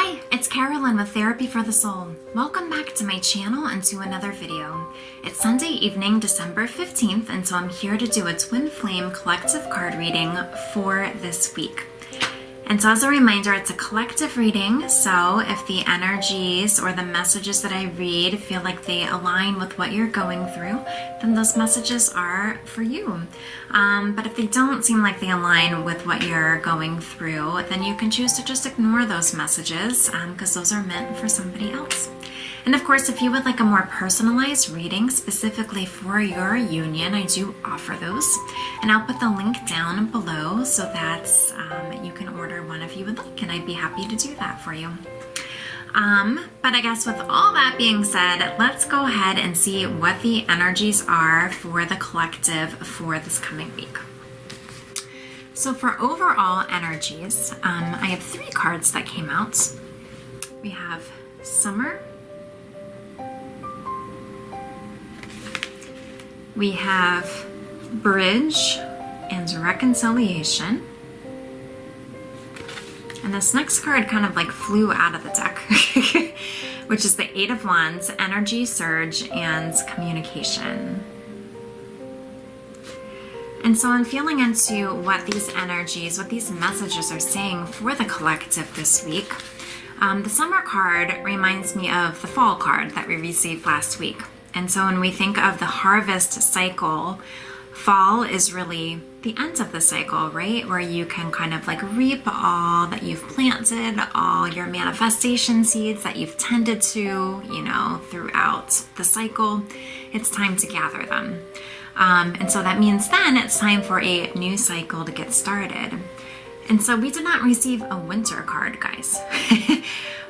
Hi, it's Carolyn with Therapy for the Soul. Welcome back to my channel and to another video. It's Sunday evening, December 15th, and so I'm here to do a Twin Flame collective card reading for this week. And so as a reminder, it's a collective reading, so if the energies or the messages that I read feel like they align with what you're going through, then those messages are for you. But if they don't seem like they align with what you're going through, then you can choose to just ignore those messages because those are meant for somebody else. And of course, if you would like a more personalized reading specifically for your union, I do offer those. And I'll put the link down below so that you can order one if you would like, and I'd be happy to do that for you. But I guess with all that being said, let's go ahead and see what the energies are for the collective for this coming week. So for overall energies, I have 3 cards that came out. We have Summer, we have Bridge and Reconciliation. And this next card kind of like flew out of the deck, which is the 8 of Wands, Energy, Surge, and Communication. And so I'm feeling into what these energies, what these messages are saying for the collective this week. The Summer card reminds me of the Fall card that we received last week. And so when we think of the harvest cycle, fall is really the end of the cycle, right? Where you can kind of like reap all that you've planted, all your manifestation seeds that you've tended to, throughout the cycle. It's time to gather them. And so that means then it's time for a new cycle to get started. And so we did not receive a winter card, guys.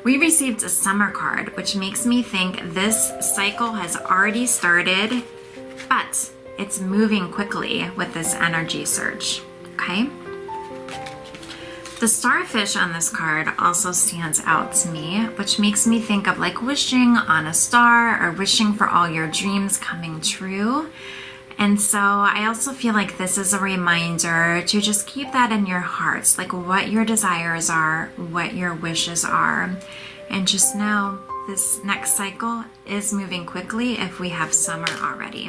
We received a summer card, which makes me think this cycle has already started, but it's moving quickly with this energy surge, okay? The starfish on this card also stands out to me, which makes me think of like wishing on a star or wishing for all your dreams coming true. And so I also feel like this is a reminder to just keep that in your hearts, like what your desires are, what your wishes are, and just know this next cycle is moving quickly if we have summer already.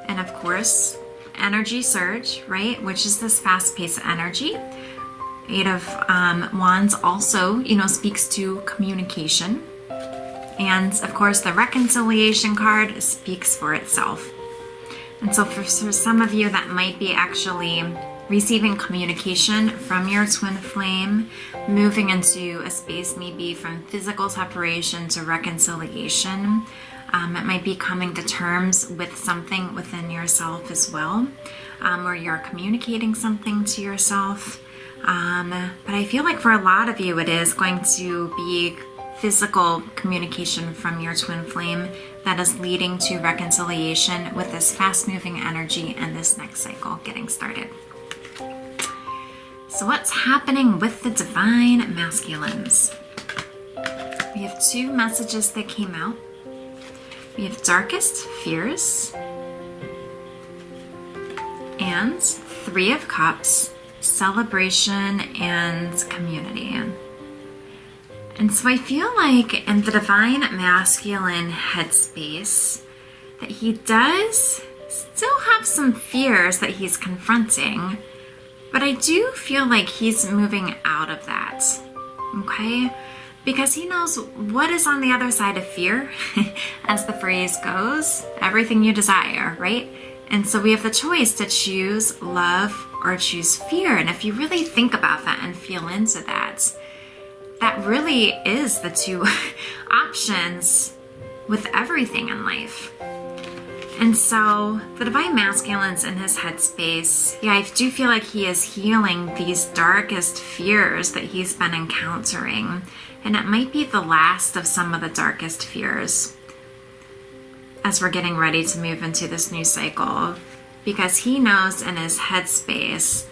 And of course, energy surge, right? Which is this fast-paced energy. 8 of Wands also, speaks to communication. And of course, the reconciliation card speaks for itself. And so for some of you, that might be actually receiving communication from your twin flame, moving into a space maybe from physical separation to reconciliation. It might be coming to terms with something within yourself as well, where you're communicating something to yourself. But I feel like for a lot of you, it is going to be physical communication from your twin flame that is leading to reconciliation with this fast-moving energy and this next cycle getting started. So what's happening with the divine masculines? We have 2 messages that came out. We have Darkest Fears and 3 of Cups, Celebration and Community. And so I feel like in the divine masculine headspace that he does still have some fears that he's confronting, but I do feel like he's moving out of that, okay? Because he knows what is on the other side of fear, as the phrase goes, everything you desire, right? And so we have the choice to choose love or choose fear. And if you really think about that and feel into that, that really is the 2 options with everything in life. And so the divine masculine's in his headspace. Yeah, I do feel like he is healing these darkest fears that he's been encountering. And it might be the last of some of the darkest fears as we're getting ready to move into this new cycle. Because he knows in his headspace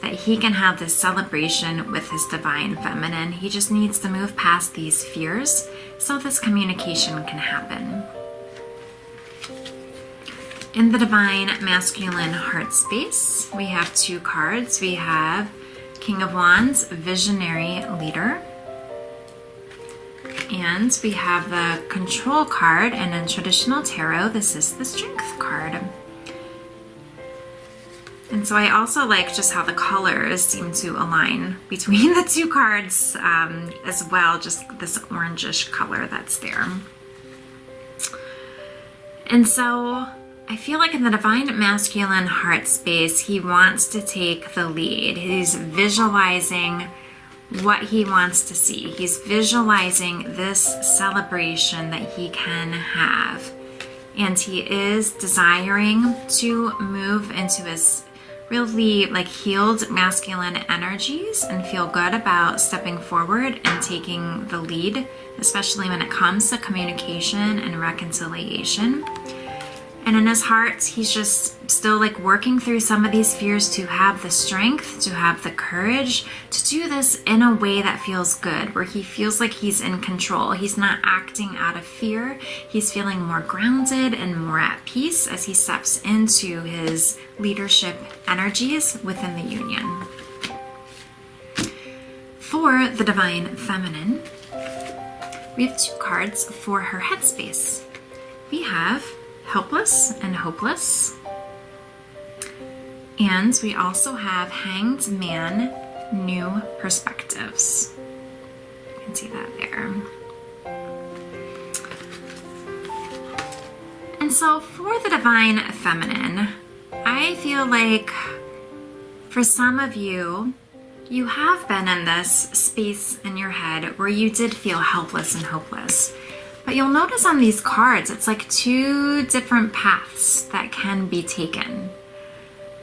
that he can have this celebration with his divine feminine. He just needs to move past these fears so this communication can happen. In the divine masculine heart space, we have 2 cards. We have King of Wands, Visionary Leader, And we have the Control card, and in traditional tarot, this is the Strength card. And so I also like just how the colors seem to align between the two cards as well, just this orangish color that's there. And so I feel like in the Divine Masculine heart space, he wants to take the lead. He's visualizing what he wants to see. He's visualizing this celebration that he can have. And he is desiring to move into his really like healed masculine energies and feel good about stepping forward and taking the lead, especially when it comes to communication and reconciliation. And in his heart, he's just still like working through some of these fears to have the strength, to have the courage to do this in a way that feels good, where he feels like he's in control. He's not acting out of fear. He's feeling more grounded and more at peace as he steps into his leadership energies within the union. For the Divine Feminine, we have 2 cards for her headspace. We have Helpless and Hopeless. And we also have Hanged Man, New Perspectives. You can see that there. And so for the Divine Feminine, I feel like for some of you, you have been in this space in your head where you did feel helpless and hopeless. But you'll notice on these cards, it's like 2 different paths that can be taken.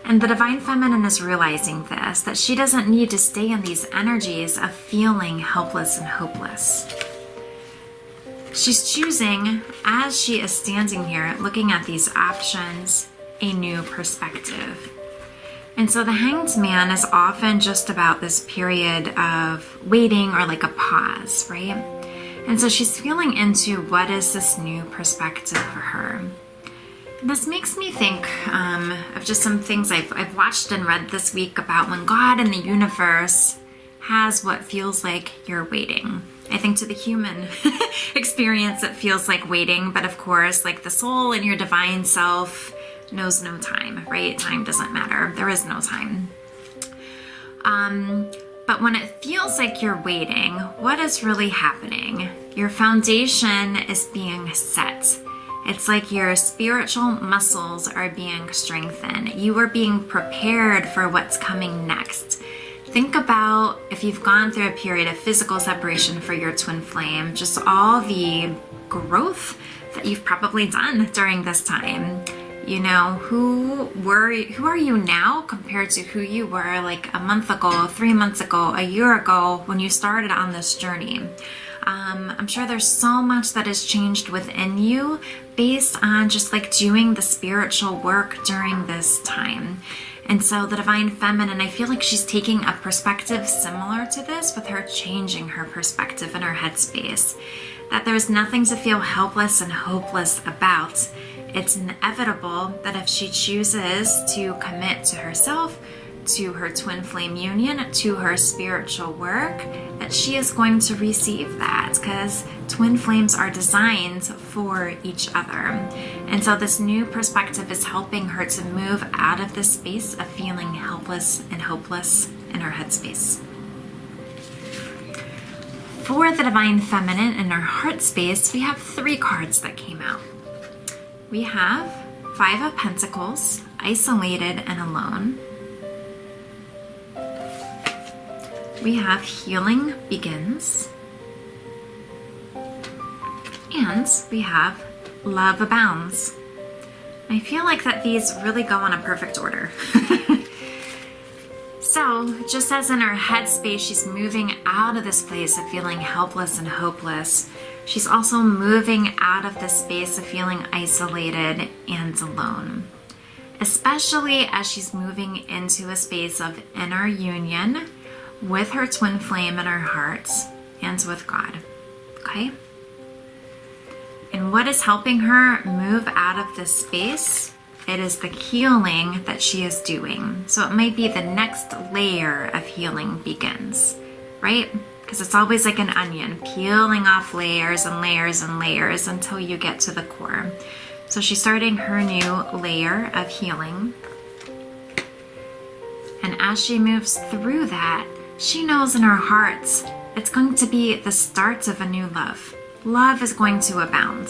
And the Divine Feminine is realizing this, that she doesn't need to stay in these energies of feeling helpless and hopeless. She's choosing, as she is standing here looking at these options, a new perspective. And so the Hanged Man is often just about this period of waiting or like a pause, right? And so she's feeling into what is this new perspective for her. And this makes me think of just some things I've watched and read this week about when God and the universe has what feels like you're waiting. I think to the human experience, it feels like waiting, but of course, like the soul and your divine self knows no time, right? Time doesn't matter. There is no time. But when it feels like you're waiting, what is really happening? Your foundation is being set. It's like your spiritual muscles are being strengthened. You are being prepared for what's coming next. Think about if you've gone through a period of physical separation for your twin flame, just all the growth that you've probably done during this time. You know, who are you now compared to who you were like a month ago, 3 months ago, a year ago when you started on this journey? I'm sure there's so much that has changed within you based on just like doing the spiritual work during this time. And so the Divine Feminine, I feel like she's taking a perspective similar to this with her changing her perspective in her headspace. That there's nothing to feel helpless and hopeless about. It's inevitable that if she chooses to commit to herself, to her twin flame union, to her spiritual work, that she is going to receive that, because twin flames are designed for each other. And so this new perspective is helping her to move out of this space of feeling helpless and hopeless in her headspace. For the Divine Feminine in our heart space, we have 3 cards that came out. We have 5 of Pentacles, Isolated and Alone. We have Healing Begins. And we have Love Abounds. I feel like that these really go in a perfect order. So, just as in her headspace, she's moving out of this place of feeling helpless and hopeless, she's also moving out of this space of feeling isolated and alone. Especially as she's moving into a space of inner union with her twin flame in her heart and with God. Okay? And what is helping her move out of this space? It is the healing that she is doing. So it might be the next layer of healing begins, right? because it's always like an onion, peeling off layers and layers and layers until you get to the core. So she's starting her new layer of healing. And as she moves through that, she knows in her heart it's going to be the start of a new love. Love is going to abound,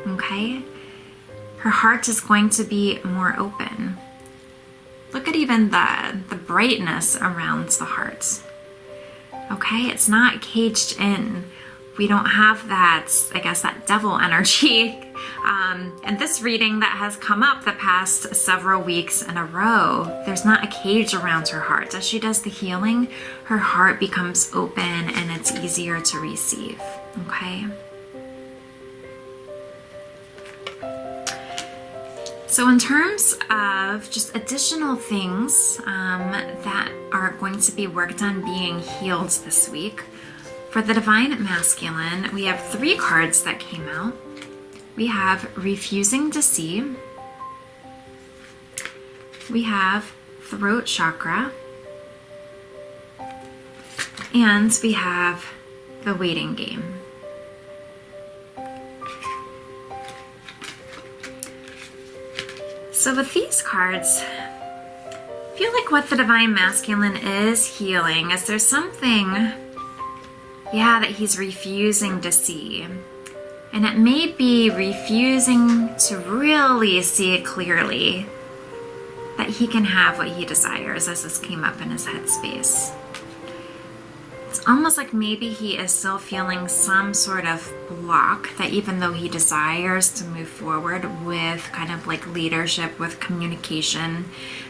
okay? Her heart is going to be more open. Look at even the brightness around the heart. Okay, it's not caged in. We don't have that, I guess, that devil energy. And this reading that has come up the past several weeks in a row, there's not a cage around her heart. As she does the healing, her heart becomes open and it's easier to receive, okay? So in terms of just additional things that are going to be worked on being healed this week, for the Divine Masculine, we have 3 cards that came out. We have Refusing to See, we have Throat Chakra, and we have the Waiting Game. So with these cards, I feel like what the Divine Masculine is healing is there's something, that he's refusing to see. And it may be refusing to really see it clearly that he can have what he desires, as this came up in his headspace. It's almost like maybe he is still feeling some sort of block, that even though he desires to move forward with kind of like leadership, with communication,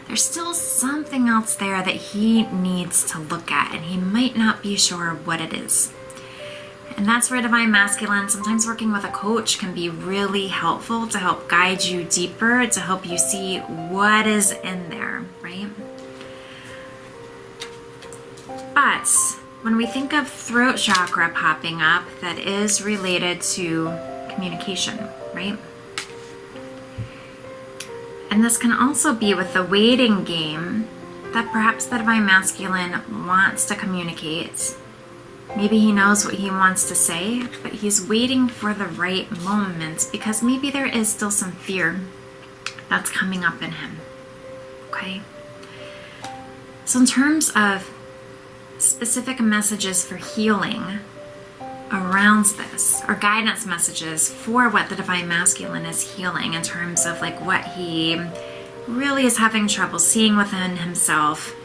there's still something else there that he needs to look at, and he might not be sure what it is. And that's where Divine Masculine, sometimes working with a coach can be really helpful to help guide you deeper, to help you see what is in there, right? But when we think of throat chakra popping up, that is related to communication, right? And this can also be with the waiting game, that perhaps the Divine Masculine wants to communicate. Maybe he knows what he wants to say, but he's waiting for the right moment because maybe there is still some fear that's coming up in him, okay? So in terms of specific messages for healing around this, or guidance messages for what the Divine Masculine is healing in terms of like what he really is having trouble seeing within himself,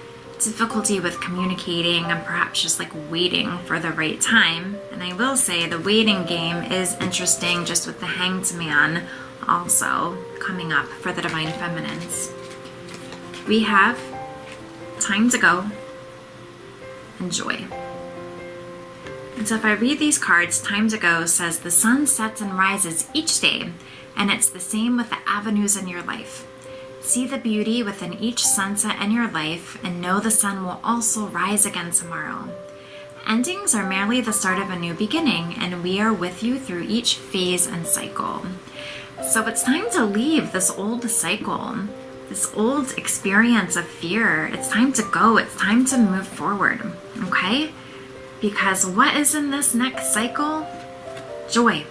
difficulty with communicating, and perhaps just like waiting for the right time. And I will say the waiting game is interesting, just with the Hanged Man also coming up for the Divine Feminines. We have time to go and joy. And so if I read these cards, time to go says the sun sets and rises each day, and it's the same with the avenues in your life. See the beauty within each sunset in your life, and know the sun will also rise again tomorrow. Endings are merely the start of a new beginning, and we are with you through each phase and cycle. So it's time to leave this old cycle, this old experience of fear. It's time to go. It's time to move forward, okay? Because what is in this next cycle? Joy.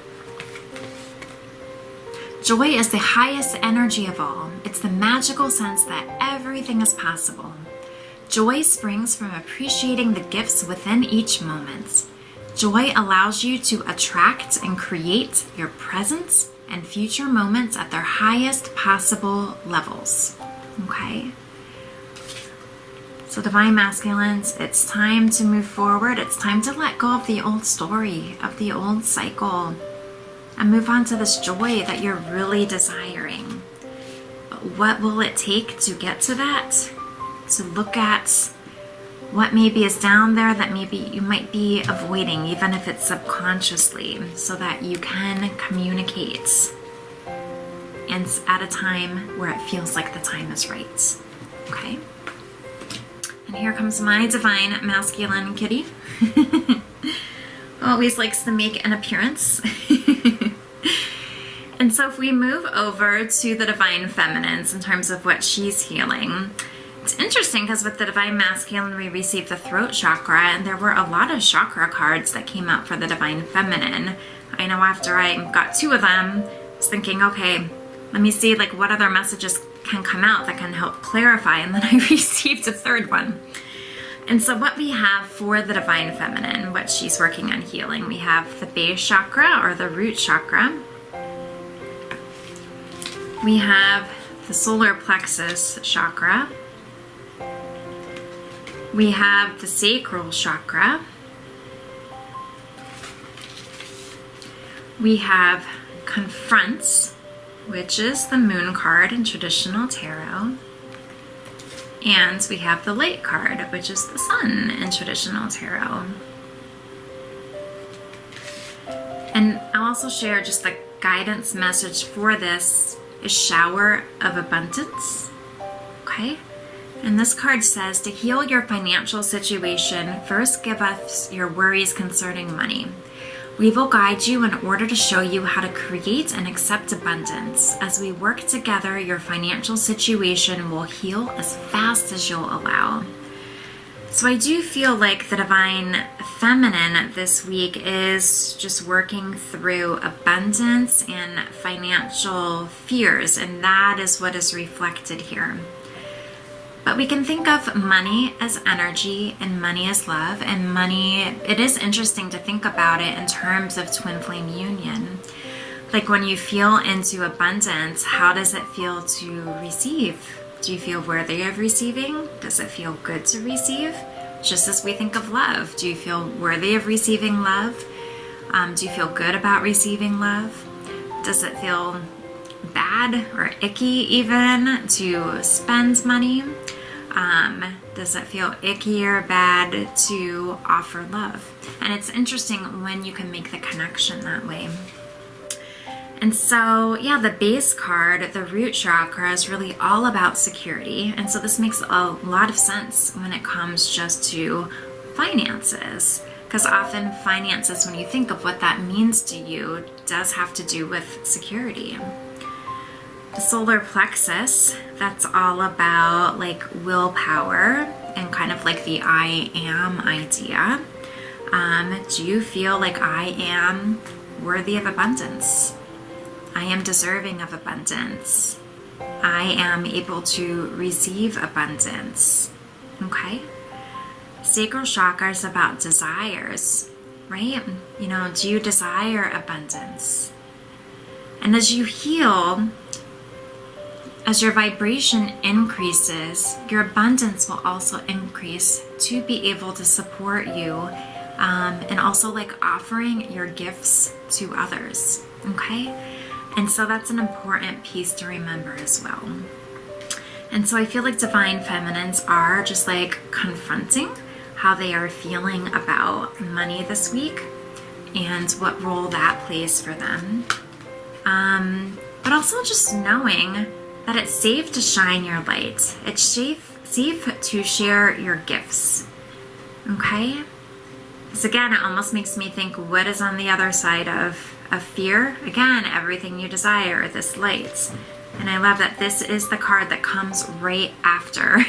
Joy is the highest energy of all. It's the magical sense that everything is possible. Joy springs from appreciating the gifts within each moment. Joy allows you to attract and create your present and future moments at their highest possible levels. Okay? So Divine Masculines, it's time to move forward. It's time to let go of the old story, of the old cycle, and move on to this joy that you're really desiring. But what will it take to get to that? To look at what maybe is down there that maybe you might be avoiding, even if it's subconsciously, so that you can communicate, and at a time where it feels like the time is right. Okay? And here comes my Divine Masculine kitty. Always likes to make an appearance. And so if we move over to the Divine Feminines in terms of what she's healing, It's interesting because with the Divine Masculine, we received the throat chakra, and there were a lot of chakra cards that came out for the Divine Feminine. I know after I got 2 of them, I was thinking, okay, let me see like what other messages can come out that can help clarify, and then I received a 3rd one. And so what we have for the Divine Feminine, what she's working on healing, we have the base chakra or the root chakra. We have the solar plexus chakra. We have the sacral chakra. We have confronts, which is the moon card in traditional tarot. And we have the light card, which is the sun in traditional tarot. And I'll also share just the guidance message for this is shower of abundance. Okay? And this card says, to heal your financial situation, first give us your worries concerning money. We will guide you in order to show you how to create and accept abundance. As we work together, your financial situation will heal as fast as you'll allow. So I do feel like the Divine Feminine this week is just working through abundance and financial fears, and that is what is reflected here. But we can think of money as energy and money as love, and money, it is interesting to think about it in terms of twin flame union. Like when you feel into abundance, how does it feel to receive? Do you feel worthy of receiving? Does it feel good to receive? Just as we think of love, do you feel worthy of receiving love? Do you feel good about receiving love? Does it feel bad or icky even to spend money? Does it feel icky or bad to offer love? And it's interesting when you can make the connection that way. And so, yeah, the base card, the root chakra, is really all about security. And so this makes a lot of sense when it comes just to finances. Because often finances, when you think of what that means to you, does have to do with security. The solar plexus, that's all about like willpower and kind of like the I am idea. Do you feel like I am worthy of abundance? I am deserving of abundance. I am able to receive abundance. Okay? Sacral chakra is about desires, right? You know, do you desire abundance? And as you heal, as your vibration increases, your abundance will also increase to be able to support you, and also like offering your gifts to others, okay? And so that's an important piece to remember as well. And so I feel like Divine Feminines are just like confronting how they are feeling about money this week and what role that plays for them. But also just knowing that it's safe to shine your light. It's safe to share your gifts, okay? Because again, it almost makes me think, what is on the other side of fear? Again, everything you desire, this light. And I love that this is the card that comes right after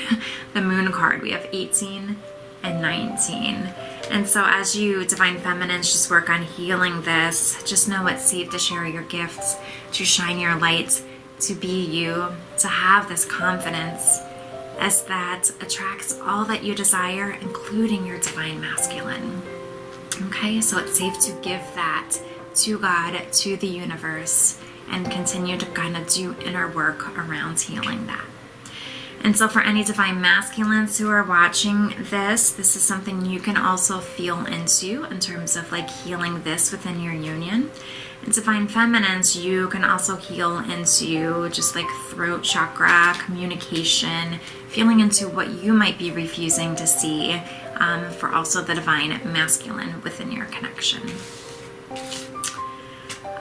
the moon card. We have 18 and 19. And so as you Divine Feminines just work on healing this, just know it's safe to share your gifts, to shine your light, to be you, to have this confidence as that attracts all that you desire, including your Divine Masculine. Okay, so it's safe to give that to God, to the universe, and continue to kind of do inner work around healing that. And so for any Divine Masculines who are watching this is something you can also feel into in terms of like healing this within your union. And Divine Feminines, you can also heal into just like throat chakra, communication, feeling into what you might be refusing to see, for also the Divine Masculine within your connection.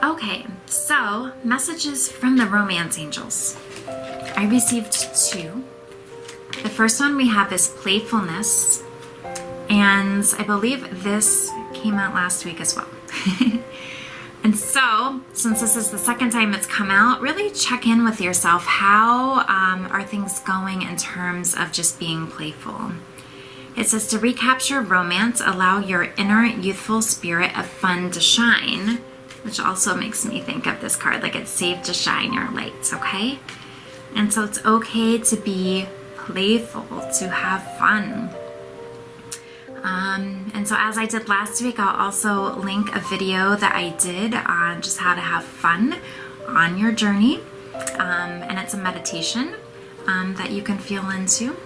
Okay, so messages from the Romance Angels. I received 2. The first one we have is playfulness, and I believe this came out last week as well. And so, since this is the second time it's come out, really check in with yourself. How are things going in terms of just being playful? It says to recapture romance, allow your inner youthful spirit of fun to shine, which also makes me think of this card, like it's safe to shine your lights, okay? And so it's okay to be playful, to have fun. And so as I did last week, I'll also link a video that I did on just how to have fun on your journey. And it's a meditation that you can feel into.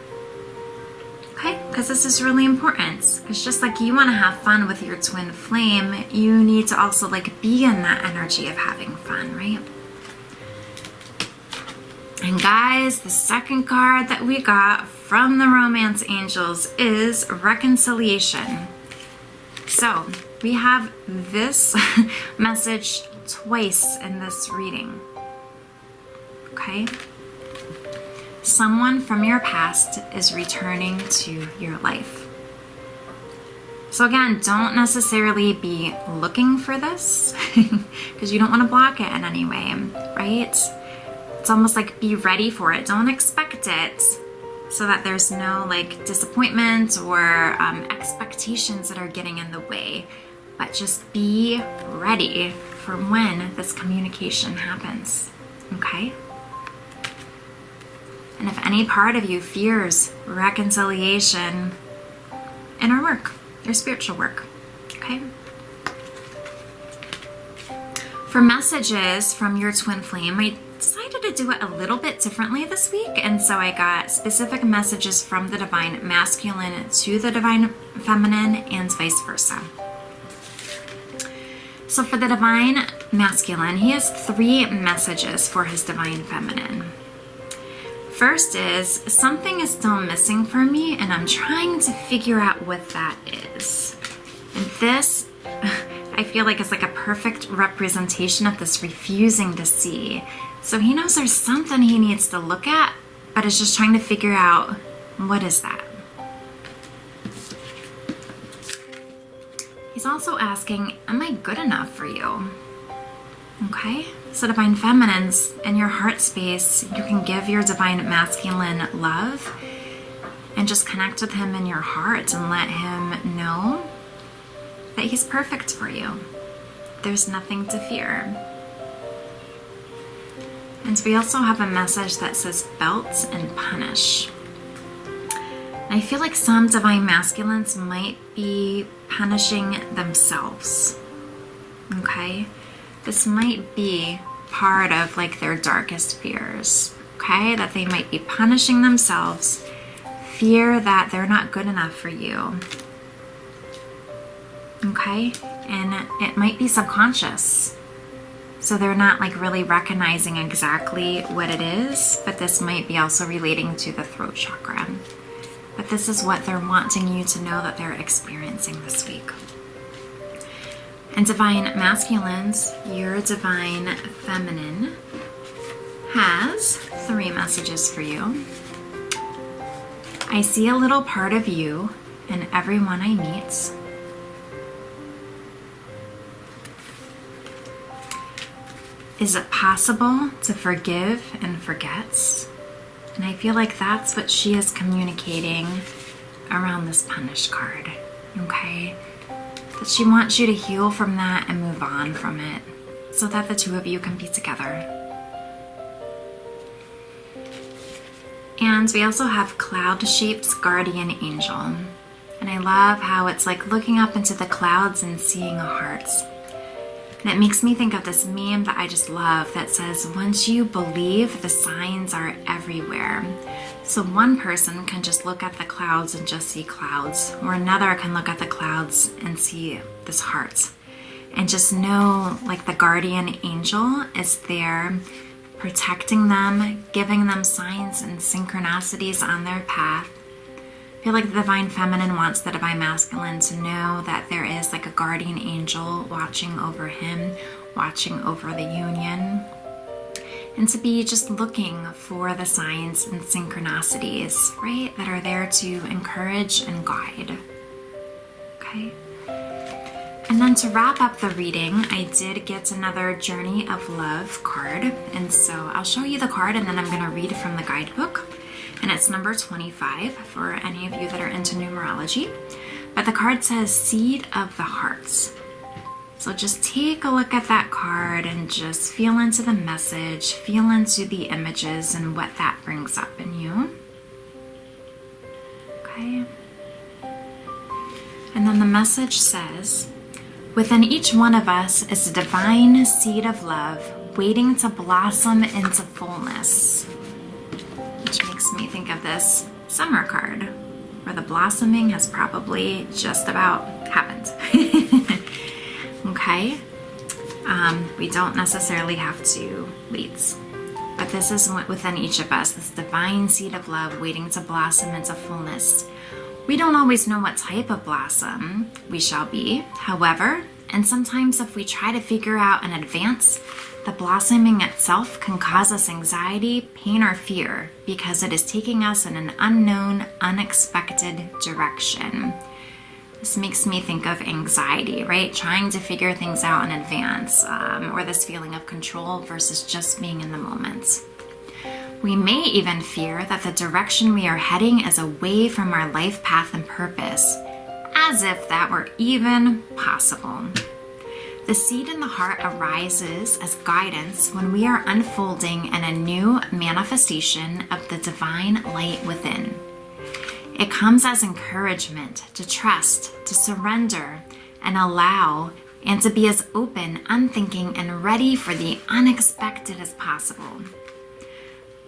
Okay, because this is really important. Because just like you want to have fun with your twin flame, you need to also like be in that energy of having fun, right? And guys, the second card that we got from the Romance Angels is Reconciliation. So we have this message twice in this reading. Okay? Someone from your past is returning to your life. So again, don't necessarily be looking for this because you don't want to block it in any way, right? It's almost like be ready for it. Don't expect it so that there's no like disappointment or expectations that are getting in the way. But just be ready for when this communication happens, okay? And if any part of you fears reconciliation, inner work, your spiritual work, okay? For messages from your twin flame, I decided to do it a little bit differently this week, and so I got specific messages from the divine masculine to the divine feminine and vice versa. So for the divine masculine, he has 3 messages for his divine feminine. First is, something is still missing for me and I'm trying to figure out what that is. And this, I feel like is like a perfect representation of this refusing to see. So he knows there's something he needs to look at, but is just trying to figure out, what is that? He's also asking, am I good enough for you? Okay, so divine feminines, in your heart space, you can give your divine masculine love and just connect with him in your heart and let him know that he's perfect for you. There's nothing to fear. And we also have a message that says belt and punish. And I feel like some divine masculines might be punishing themselves. Okay? This might be part of like their darkest fears, okay? That they might be punishing themselves, fear that they're not good enough for you, okay? And it might be subconscious. So they're not like really recognizing exactly what it is, but this might be also relating to the throat chakra. But this is what they're wanting you to know that they're experiencing this week. And divine masculines, your divine feminine has 3 messages for you. I see a little part of you in everyone I meet. Is it possible to forgive and forget? And I feel like that's what she is communicating around this punish card, okay? That she wants you to heal from that and move on from it so that the 2 of you can be together. And we also have Cloud Shapes Guardian Angel. And I love how it's like looking up into the clouds and seeing a heart. And it makes me think of this meme that I just love that says, once you believe, the signs are everywhere. So one person can just look at the clouds and just see clouds, or another can look at the clouds and see this heart. And just know like the guardian angel is there protecting them, giving them signs and synchronicities on their path. I feel like the divine feminine wants the divine masculine to know that there is like a guardian angel watching over him, watching over the union, and to be just looking for the signs and synchronicities, right, that are there to encourage and guide. Okay? And And then to wrap up the reading, I did get another Journey of Love card. And so I'll show you the card and then I'm going to read from the guidebook. And it's number 25 for any of you that are into numerology. But the card says Seed of the Hearts. So just take a look at that card and just feel into the message, feel into the images and what that brings up in you. Okay. And then the message says, within each one of us is a divine seed of love waiting to blossom into fullness. Which makes me think of this summer card, where the blossoming has probably just about happened. Okay? We don't necessarily have to wait. But this is within each of us, this divine seed of love waiting to blossom into fullness. We don't always know what type of blossom we shall be. However, and sometimes if we try to figure out in advance, the blossoming itself can cause us anxiety, pain, or fear because it is taking us in an unknown, unexpected direction. This makes me think of anxiety, right? Trying to figure things out in advance, or this feeling of control versus just being in the moment. We may even fear that the direction we are heading is away from our life path and purpose, as if that were even possible. The seed in the heart arises as guidance when we are unfolding in a new manifestation of the divine light within. It comes as encouragement to trust, to surrender, and allow, and to be as open, unthinking, and ready for the unexpected as possible.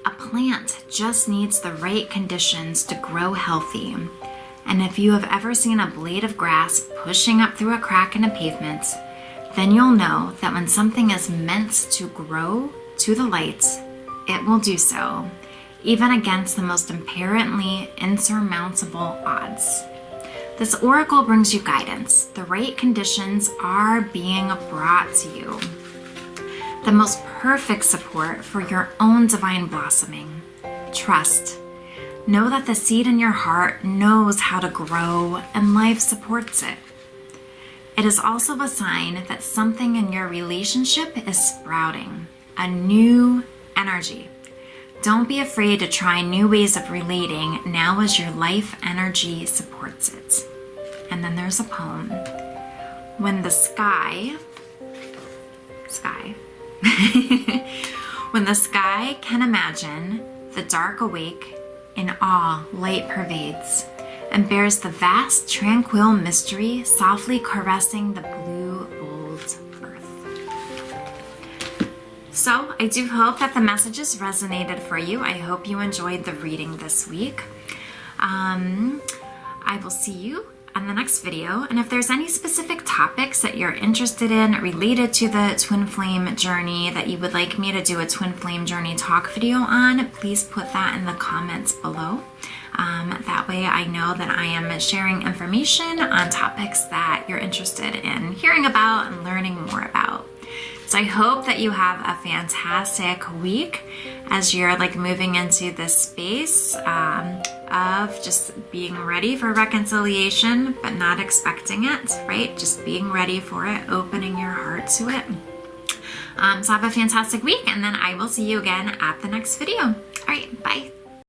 A plant just needs the right conditions to grow healthy. And if you have ever seen a blade of grass pushing up through a crack in a pavement, then you'll know that when something is meant to grow to the light, it will do so, even against the most apparently insurmountable odds. This oracle brings you guidance. The right conditions are being brought to you. The most perfect support for your own divine blossoming. Trust. Know that the seed in your heart knows how to grow and life supports it. It is also a sign that something in your relationship is sprouting, a new energy. Don't be afraid to try new ways of relating now as your life energy supports it. And then there's a poem. When the sky, when the sky can imagine, the dark awake, in awe light pervades, and bears the vast tranquil mystery softly caressing the blue bold earth. So I do hope that the messages resonated for you. I hope you enjoyed the reading this week. I will see you on the next video, and if there's any specific topics that you're interested in related to the twin flame journey that you would like me to do a twin flame journey talk video on, please put that in the comments below. That way I know that I am sharing information on topics that you're interested in hearing about and learning more about. So I hope that you have a fantastic week as you're moving into this space of just being ready for reconciliation, but not expecting it, right? Just being ready for it, opening your heart to it. So have a fantastic week, and then I will see you again at the next video. All right, bye.